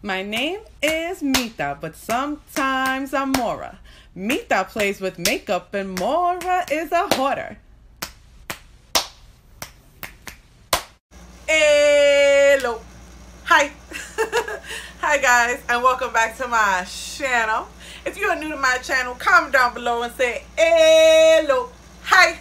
My name is Mita, but sometimes I'm Mora. Mita plays with makeup and Mora is a hoarder. Hello. Hi. Hi guys, and welcome back to my channel. If you are new to my channel, comment down below and say hello. Hi.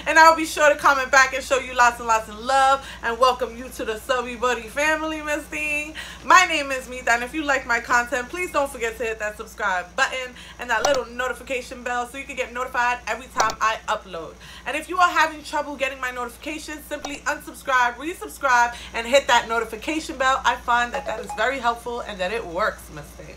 And I'll be sure to comment back and show you lots and lots of love and welcome you to the Subby Buddy family, Miss Thing. My name is Mita, and if you like my content, please don't forget to hit that subscribe button and that little notification bell so you can get notified every time I upload. And if you are having trouble getting my notifications, simply unsubscribe, resubscribe, and hit that notification bell. I find that that is very helpful and that it works, Miss Thing.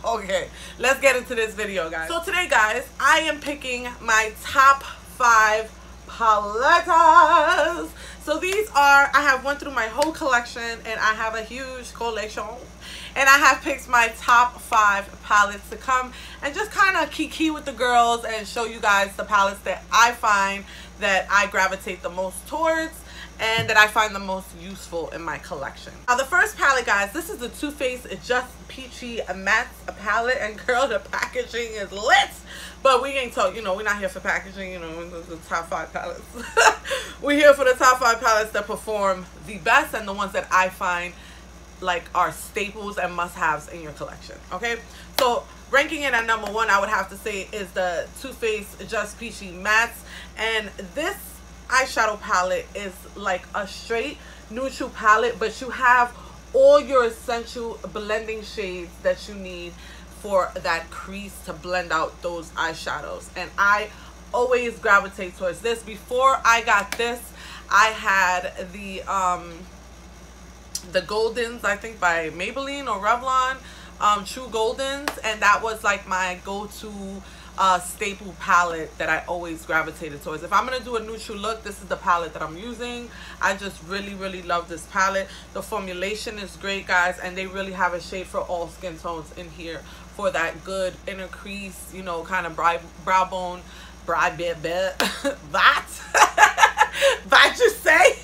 Okay, let's get into this video, guys. So today, guys, I am picking my top 5 palettes. So these are, I have went through my whole collection and I have a huge collection, and I have picked my top 5 palettes to come and just kind of kiki with the girls and show you guys the palettes that I find that I gravitate the most towards and that I find the most useful in my collection. Now the first palette, guys, this is the Too Faced Just Peachy Matte palette, and girl, the packaging is lit. But we ain't talk, you know, we're not here for packaging, you know, the top 5 palettes. We're here for the top 5 palettes that perform the best and the ones that I find like are staples and must-haves in your collection. Okay, so ranking it at number 1, I would have to say, is the Too Faced Just Peachy Mattes, and this eyeshadow palette is like a straight neutral palette, but you have all your essential blending shades that you need for that crease to blend out those eyeshadows, and I always gravitate towards this. Before I got this, I had the Goldens, I think by Maybelline or Revlon, True Goldens, and that was like my go-to staple palette that I always gravitated towards. If I'm gonna do a neutral look, this is the palette that I'm using. I just really love this palette. The formulation is great, guys, and they really have a shade for all skin tones in here for that good inner crease, you know, kind of brow bone, that you say?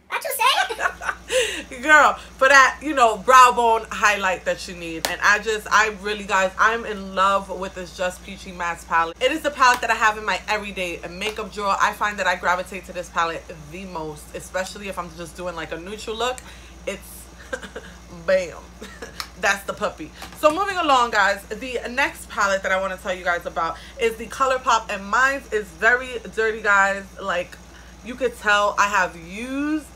What you say? Girl, for that, you know, brow bone highlight that you need. And I really, guys, I'm in love with this Just Peachy Matte palette. It is the palette that I have in my everyday makeup drawer. I find that I gravitate to this palette the most, especially if I'm just doing like a neutral look. It's bam. That's the puppy. So moving along, guys, the next palette that I want to tell you guys about is the ColourPop, and mine is very dirty, guys. Like, you could tell I have used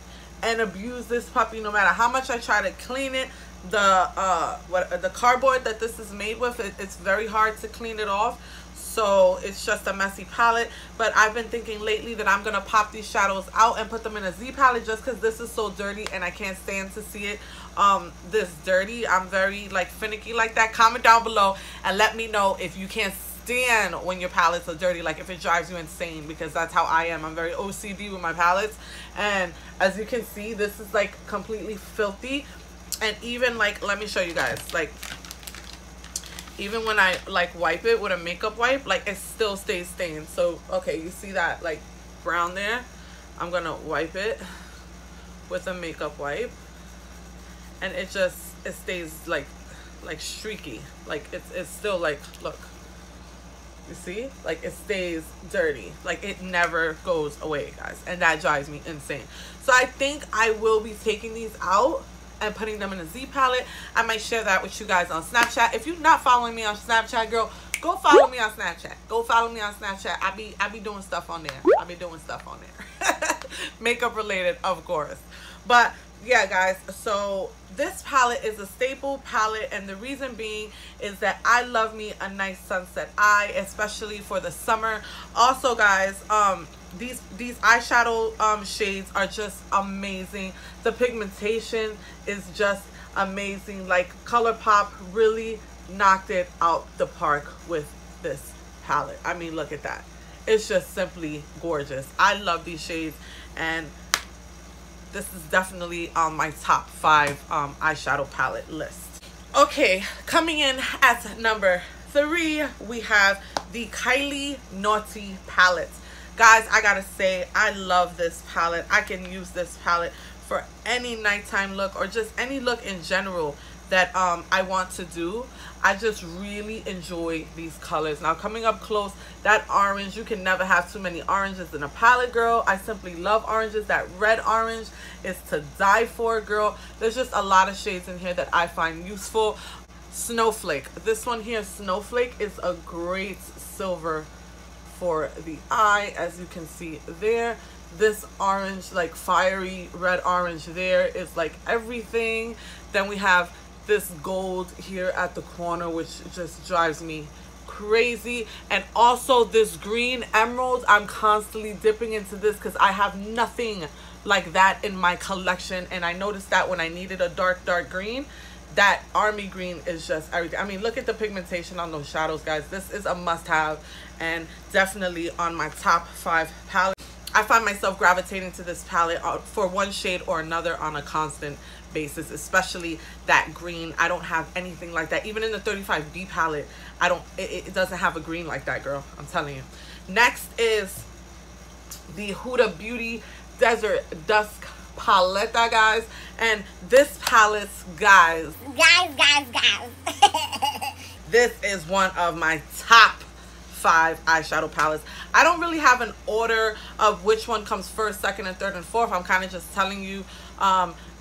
and abuse this puppy. No matter how much I try to clean it, the cardboard that this is made with, it's very hard to clean it off, so it's just a messy palette. But I've been thinking lately that I'm gonna pop these shadows out and put them in a Z palette, just because this is so dirty and I can't stand to see it this dirty. I'm very like finicky like that. Comment down below and let me know if you can't stand when your palettes are dirty, like if it drives you insane, because that's how I am. I'm very OCD with my palettes, and as you can see, this is like completely filthy. And even like, let me show you guys, like even when I like wipe it with a makeup wipe, like it still stays stained. So okay, you see that like brown there? I'm gonna wipe it with a makeup wipe and it stays like streaky, like it's still like, look, you see, like it stays dirty, like it never goes away, guys, and that drives me insane. So I think I will be taking these out and putting them in a Z palette. I might share that with you guys on Snapchat. If you're not following me on Snapchat, girl, go follow me on Snapchat. Go follow me on Snapchat. I be doing stuff on there. I be doing stuff on there. Makeup related, of course. But yeah, guys, so this palette is a staple palette, and the reason being is that I love me a nice sunset eye, especially for the summer. Also, guys, these eyeshadow shades are just amazing. The pigmentation is just amazing. Like, ColourPop really knocked it out the park with this palette. I mean, look at that. It's just simply gorgeous. I love these shades, and this is definitely on my top 5 eyeshadow palette list. Okay, coming in at number 3, we have the Kylie Naughty palette. Guys, I gotta say, I love this palette. I can use this palette for any nighttime look or just any look in general that I want to do. I just really enjoy these colors. Now coming up close, that orange, you can never have too many oranges in a palette, girl. I simply love oranges. That red orange is to die for, girl. There's just a lot of shades in here that I find useful. Snowflake, this one here, Snowflake, is a great silver for the eye, as you can see there. This orange, like fiery red orange there, is like everything. Then we have this gold here at the corner, which just drives me crazy. And also this green emerald, I'm constantly dipping into this because I have nothing like that in my collection. And I noticed that when I needed a dark green, that army green is just everything. I mean, look at the pigmentation on those shadows, guys. This is a must-have and definitely on my top 5 palette. I find myself gravitating to this palette for one shade or another on a constant basis, especially that green. I don't have anything like that. Even in the 35B palette, it doesn't have a green like that, girl. I'm telling you. Next is the Huda Beauty Desert Dusk palette, guys. And this palette, guys, this is one of my top 5 eyeshadow palettes. I don't really have an order of which one comes first, second, and third, and fourth. I'm kind of just telling you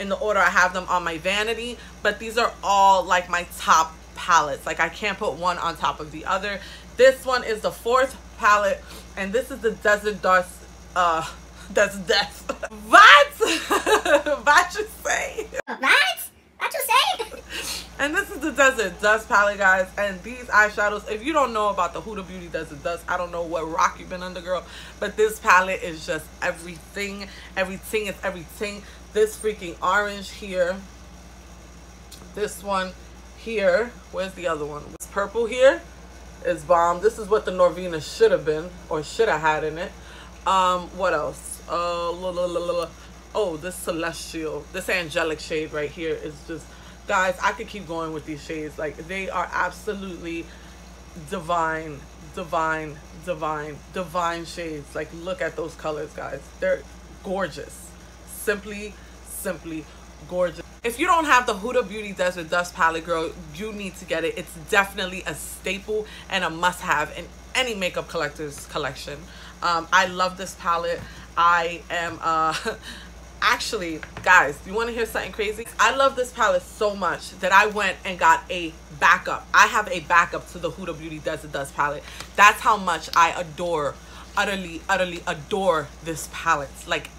in the order I have them on my vanity, but these are all like my top palettes. Like I can't put one on top of the other. This one is the 4th palette, and this is the Desert Dust that's death. What? What you say? What you say? And this is the Desert Dust palette, guys. And these eyeshadows, if you don't know about the Huda Beauty Desert Dust, I don't know what rock you've been under, girl. But this palette is just everything. Everything is everything. This freaking orange here. This one here. Where's the other one? This purple here is bomb. This is what the Norvina should have been or should have had in it. What else? Oh, this celestial, this angelic shade right here is just, guys, I could keep going with these shades. Like, they are absolutely divine shades. Like, look at those colors, guys. They're gorgeous. Simply gorgeous. If you don't have the Huda Beauty Desert Dust palette, girl, you need to get it. It's definitely a staple and a must-have in any makeup collector's collection. I love this palette. I am actually, guys, you want to hear something crazy? I love this palette so much that I went and got a backup. I have a backup to the Huda Beauty Desert Dust palette. That's how much I adore, utterly adore this palette. Like,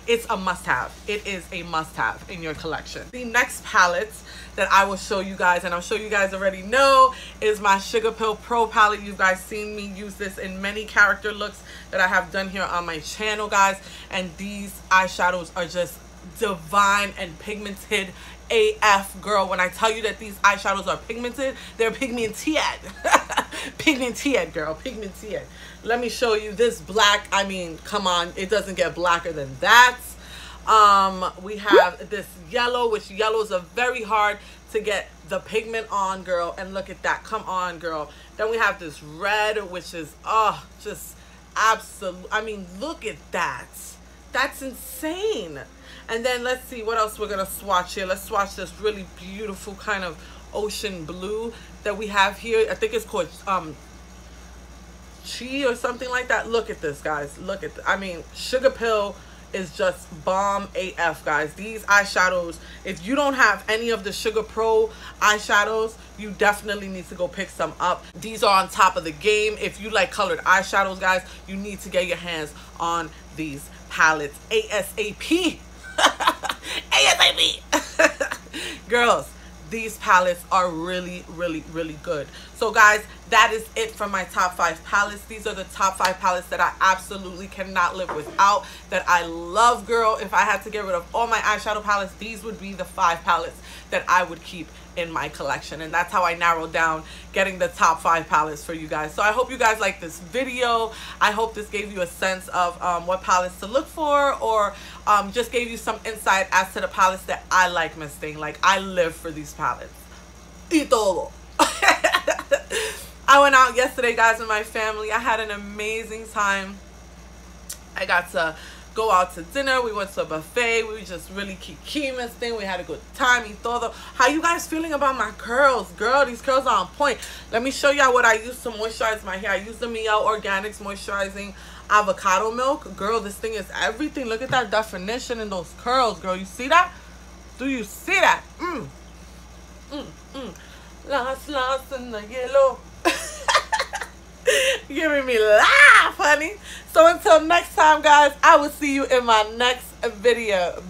it's a must-have. It is a must-have in your collection. The next palette that I will show you guys, and I'm sure you guys already know, is my Sugar Pill Pro palette. You guys seen me use this in many character looks that I have done here on my channel, guys. And these eyeshadows are just divine and pigmented AF, girl. When I tell you that these eyeshadows are pigmented, they're pigmented. Pigmented, girl, pigmented. Let me show you this black. I mean, come on, it doesn't get blacker than that. We have this yellow, which yellows are very hard to get the pigment on, girl. And look at that, come on, girl. Then we have this red, which is just absolute. I mean, look at that. That's insane. And then let's see what else we're gonna swatch here. Let's swatch this really beautiful kind of ocean blue that we have here. I think it's called Chi or something like that. Look at this, guys. Look at I mean, Sugar Pill is just bomb AF, guys. These eyeshadows, if you don't have any of the Sugar Pro eyeshadows, you definitely need to go pick some up. These are on top of the game. If you like colored eyeshadows, guys, you need to get your hands on these palettes ASAP. ASAP. Girls, these palettes are really good. So guys, that is it for my top 5 palettes. These are the top 5 palettes that I absolutely cannot live without, that I love, girl. If I had to get rid of all my eyeshadow palettes, these would be the 5 palettes that I would keep in my collection. And that's how I narrowed down getting the top 5 palettes for you guys. So I hope you guys like this video. I hope this gave you a sense of what palettes to look for, or just gave you some insight as to the palettes that I like, Miss Thing. Like, I live for these palettes. Y todo. I went out yesterday, guys, with my family. I had an amazing time. I got to go out to dinner. We went to a buffet. We just really kikiing thing. We had a good time y todo. How you guys feeling about my curls? Girl, these curls are on point. Let me show y'all what I use to moisturize my hair. I use the MIelle Organics Moisturizing Avocado Milk. Girl, this thing is everything. Look at that definition in those curls, girl. You see that? Do you see that? Lost in the yellow. Giving me laugh, honey. So until next time, guys, I will see you in my next video.